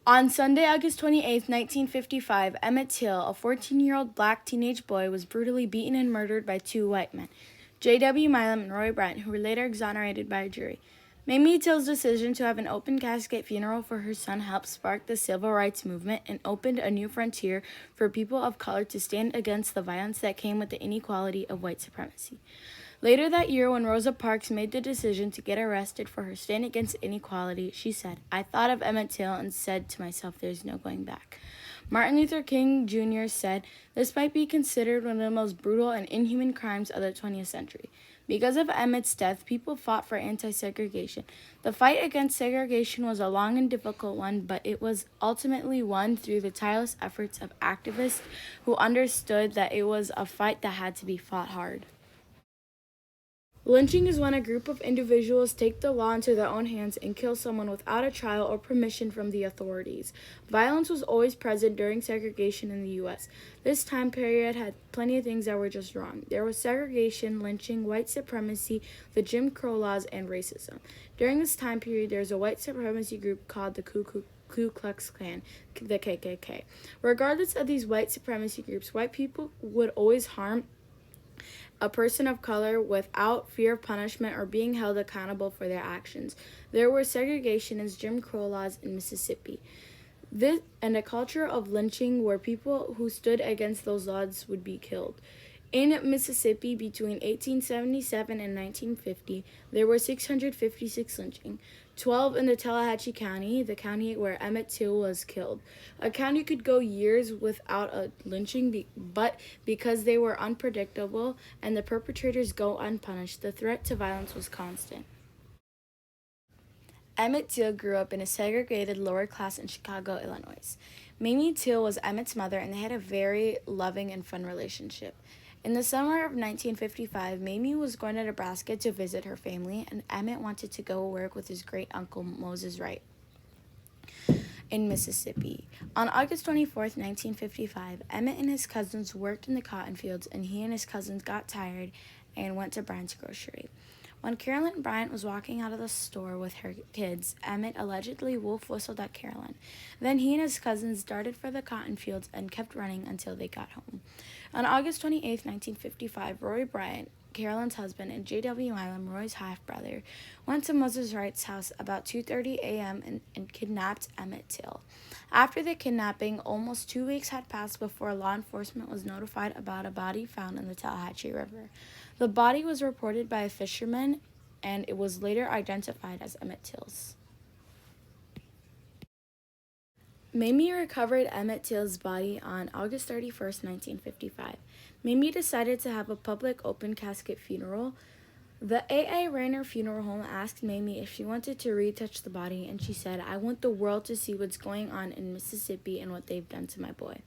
On Sunday, August 28, 1955, Emmett Till, a 14-year-old black teenage boy, was brutally beaten and murdered by two white men, J.W. Milam and Roy Bryant, who were later exonerated by a jury. Mamie Till's decision to have an open casket funeral for her son helped spark the civil rights movement and opened a new frontier for people of color to stand against the violence that came with the inequality of white supremacy. Later that year, when Rosa Parks made the decision to get arrested for her stand against inequality, she said, "I thought of Emmett Till and said to myself, there's no going back." Martin Luther King Jr. said, "This might be considered one of the most brutal and inhuman crimes of the 20th century." Because of Emmett's death, people fought for anti-segregation. The fight against segregation was a long and difficult one, but it was ultimately won through the tireless efforts of activists who understood that it was a fight that had to be fought hard. Lynching is when a group of individuals take the law into their own hands and kill someone without a trial or permission from the authorities. Violence was always present during segregation in the U.S. This time period had plenty of things that were just wrong. There was segregation, lynching, white supremacy, the Jim Crow laws, and racism. During this time period, there was a white supremacy group called the Ku Klux Klan, the KKK. Regardless of these white supremacy groups, white people would always harm a person of color without fear of punishment or being held accountable for their actions. There were segregationist Jim Crow laws in Mississippi. This and a culture of lynching where people who stood against those laws would be killed. In Mississippi, between 1877 and 1950, there were 656 lynchings, 12 in the Tallahatchie County, the county where Emmett Till was killed. A county could go years without a lynching, but because they were unpredictable and the perpetrators go unpunished, the threat to violence was constant. Emmett Till grew up in a segregated lower class in Chicago, Illinois. Mamie Till was Emmett's mother, and they had a very loving and fun relationship. In the summer of 1955, Mamie was going to Nebraska to visit her family, and Emmett wanted to go work with his great uncle Moses Wright in Mississippi. On August 24, 1955, Emmett and his cousins worked in the cotton fields, and he and his cousins got tired and went to Bryant's grocery. When Carolyn Bryant was walking out of the store with her kids, Emmett allegedly wolf whistled at Carolyn. Then he and his cousins darted for the cotton fields and kept running until they got home. On August 28, 1955, Roy Bryant, Carolyn's husband, and J.W. Milam, Roy's half-brother, went to Moses Wright's house about 2:30 a.m. and kidnapped Emmett Till. After the kidnapping, almost 2 weeks had passed before law enforcement was notified about a body found in the Tallahatchie River. The body was reported by a fisherman, and it was later identified as Emmett Till's. Mamie recovered Emmett Till's body on August 31, 1955. Mamie decided to have a public open casket funeral. The A.A. Rayner Funeral Home asked Mamie if she wanted to retouch the body, and she said, "I want the world to see what's going on in Mississippi and what they've done to my boy."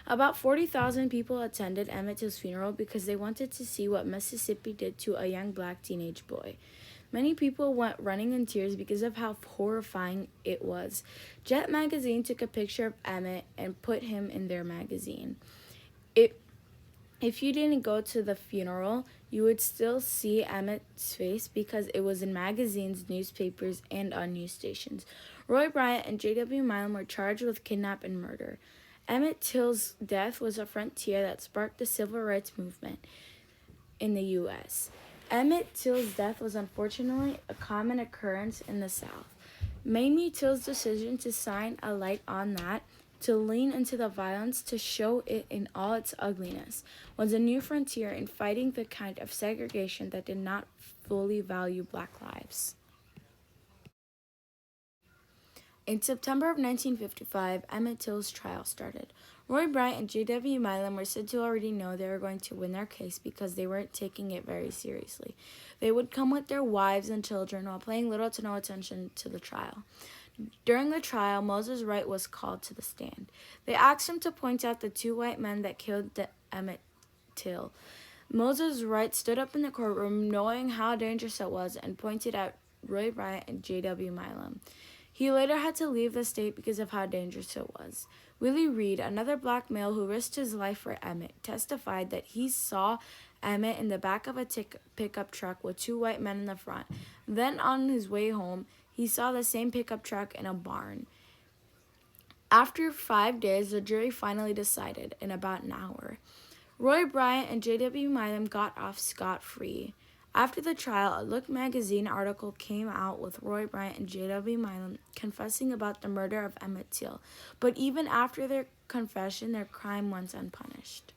About 40,000 people attended Emmett Till's funeral because they wanted to see what Mississippi did to a young black teenage boy. Many people went running in tears because of how horrifying it was. Jet magazine took a picture of Emmett and put him in their magazine. If you didn't go to the funeral, you would still see Emmett's face because it was in magazines, newspapers, and on news stations. Roy Bryant and J.W. Milam were charged with kidnap and murder. Emmett Till's death was a frontier that sparked the civil rights movement in the U.S. Emmett Till's death was unfortunately a common occurrence in the South. Mamie Till's decision to shine a light on that, to lean into the violence, to show it in all its ugliness, was a new frontier in fighting the kind of segregation that did not fully value black lives. In September of 1955, Emmett Till's trial started. Roy Bryant and J.W. Milam were said to already know they were going to win their case because they weren't taking it very seriously. They would come with their wives and children while paying little to no attention to the trial. During the trial, Moses Wright was called to the stand. They asked him to point out the two white men that killed Emmett Till. Moses Wright stood up in the courtroom knowing how dangerous it was and pointed out Roy Bryant and J.W. Milam. He later had to leave the state because of how dangerous it was. Willie Reed, another black male who risked his life for Emmett, testified that he saw Emmett in the back of a pickup truck with two white men in the front. Then on his way home, he saw the same pickup truck in a barn. After 5 days, the jury finally decided in about an hour. Roy Bryant and J.W. Milam got off scot-free. After the trial, a Look magazine article came out with Roy Bryant and J.W. Milam confessing about the murder of Emmett Till. But even after their confession, their crime went unpunished.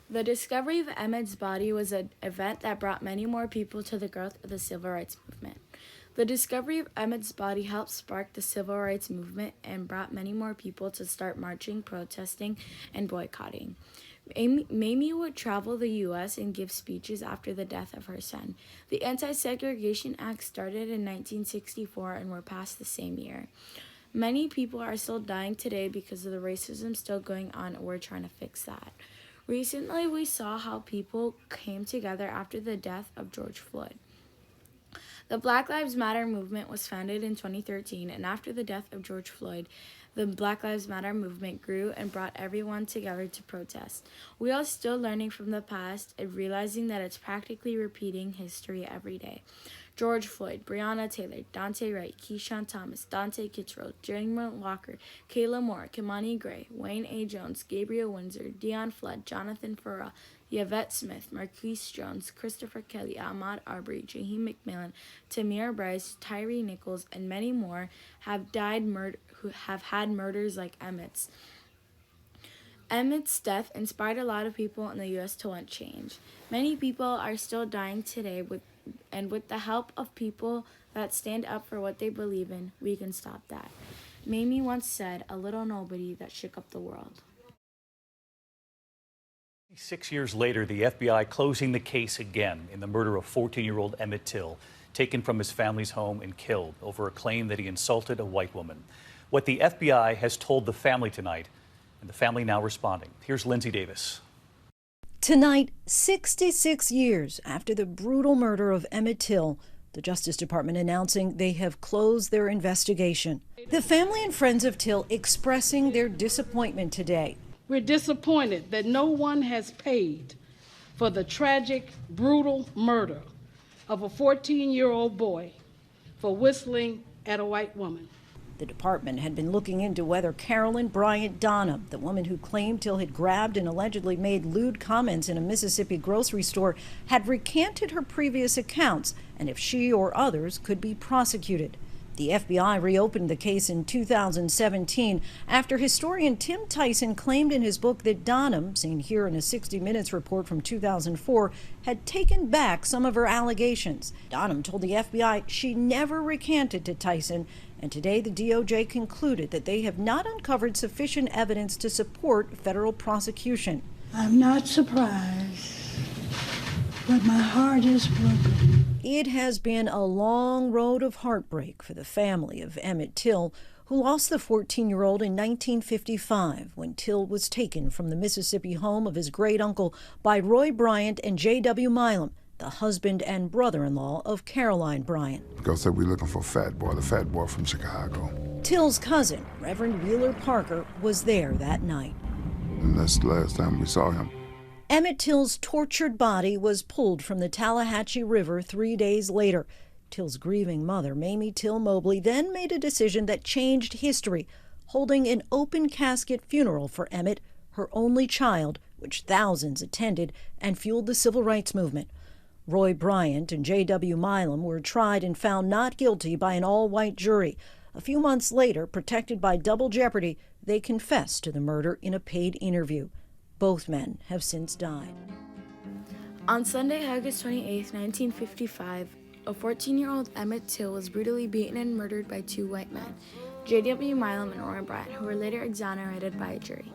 The discovery of Emmett's body was an event that brought many more people to the growth of the civil rights movement. The discovery of Emmett's body helped spark the civil rights movement and brought many more people to start marching, protesting, and boycotting. Mamie would travel the U.S. and give speeches after the death of her son. The Anti-Segregation Act started in 1964 and were passed the same year. Many people are still dying today because of the racism still going on, and we're trying to fix that. Recently, we saw how people came together after the death of George Floyd. The Black Lives Matter movement was founded in 2013, and after the death of George Floyd, the Black Lives Matter movement grew and brought everyone together to protest. We are still learning from the past and realizing that it's practically repeating history every day. George Floyd, Breonna Taylor, Dante Wright, Keyshawn Thomas, Dante Kittredge, Jeremy Walker, Kayla Moore, Kimani Gray, Wayne A. Jones, Gabriel Windsor, Dion Flood, Jonathan Farrell, Yvette Smith, Marquise Jones, Christopher Kelly, Ahmaud Arbery, Jaheim McMillan, Tamir Bryce, Tyree Nichols, and many more have who have had murders like Emmett's. Emmett's death inspired a lot of people in the U.S. to want change. Many people are still dying today, with the help of people that stand up for what they believe in, we can stop that. Mamie once said, "A little nobody that shook up the world." 6 years later, the FBI closing the case again in the murder of 14-year-old Emmett Till, taken from his family's home and killed over a claim that he insulted a white woman. What the FBI has told the family tonight, and the family now responding. Here's Lindsay Davis. Tonight, 66 years after the brutal murder of Emmett Till, the Justice Department announcing they have closed their investigation. The family and friends of Till expressing their disappointment today. We're disappointed that no one has paid for the tragic, brutal murder of a 14-year-old boy for whistling at a white woman. The department had been looking into whether Carolyn Bryant Donham, the woman who claimed Till had grabbed and allegedly made lewd comments in a Mississippi grocery store, had recanted her previous accounts and if she or others could be prosecuted. The FBI reopened the case in 2017 after historian Tim Tyson claimed in his book that Donham, seen here in a 60 Minutes report from 2004, had taken back some of her allegations. Donham told the FBI she never recanted to Tyson, and today the DOJ concluded that they have not uncovered sufficient evidence to support federal prosecution. I'm not surprised, but my heart is broken. It has been a long road of heartbreak for the family of Emmett Till, who lost the 14-year-old in 1955 when Till was taken from the Mississippi home of his great-uncle by Roy Bryant and J.W. Milam, the husband and brother-in-law of Caroline Bryant. Because we're looking for Fat Boy, the fat boy from Chicago. Till's cousin, Reverend Wheeler Parker, was there that night. And that's the last time we saw him. Emmett Till's tortured body was pulled from the Tallahatchie River 3 days later. Till's grieving mother, Mamie Till Mobley, then made a decision that changed history, holding an open casket funeral for Emmett, her only child, which thousands attended and fueled the civil rights movement. Roy Bryant and J.W. Milam were tried and found not guilty by an all-white jury. A few months later, protected by double jeopardy, they confessed to the murder in a paid interview. Both men have since died. On Sunday, August 28, 1955, a 14-year-old Emmett Till was brutally beaten and murdered by two white men, J.W. Milam and Roy Bryant, who were later exonerated by a jury.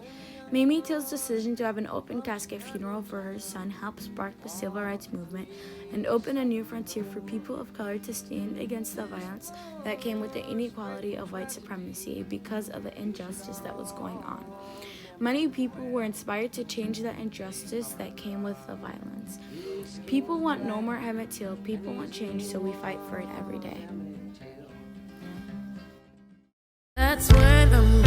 Mamie Till's decision to have an open casket funeral for her son helped spark the civil rights movement and open a new frontier for people of color to stand against the violence that came with the inequality of white supremacy because of the injustice that was going on. Many people were inspired to change the injustice that came with the violence. People want no more Emmett Till. People want change, so we fight for it every day. That's when I'm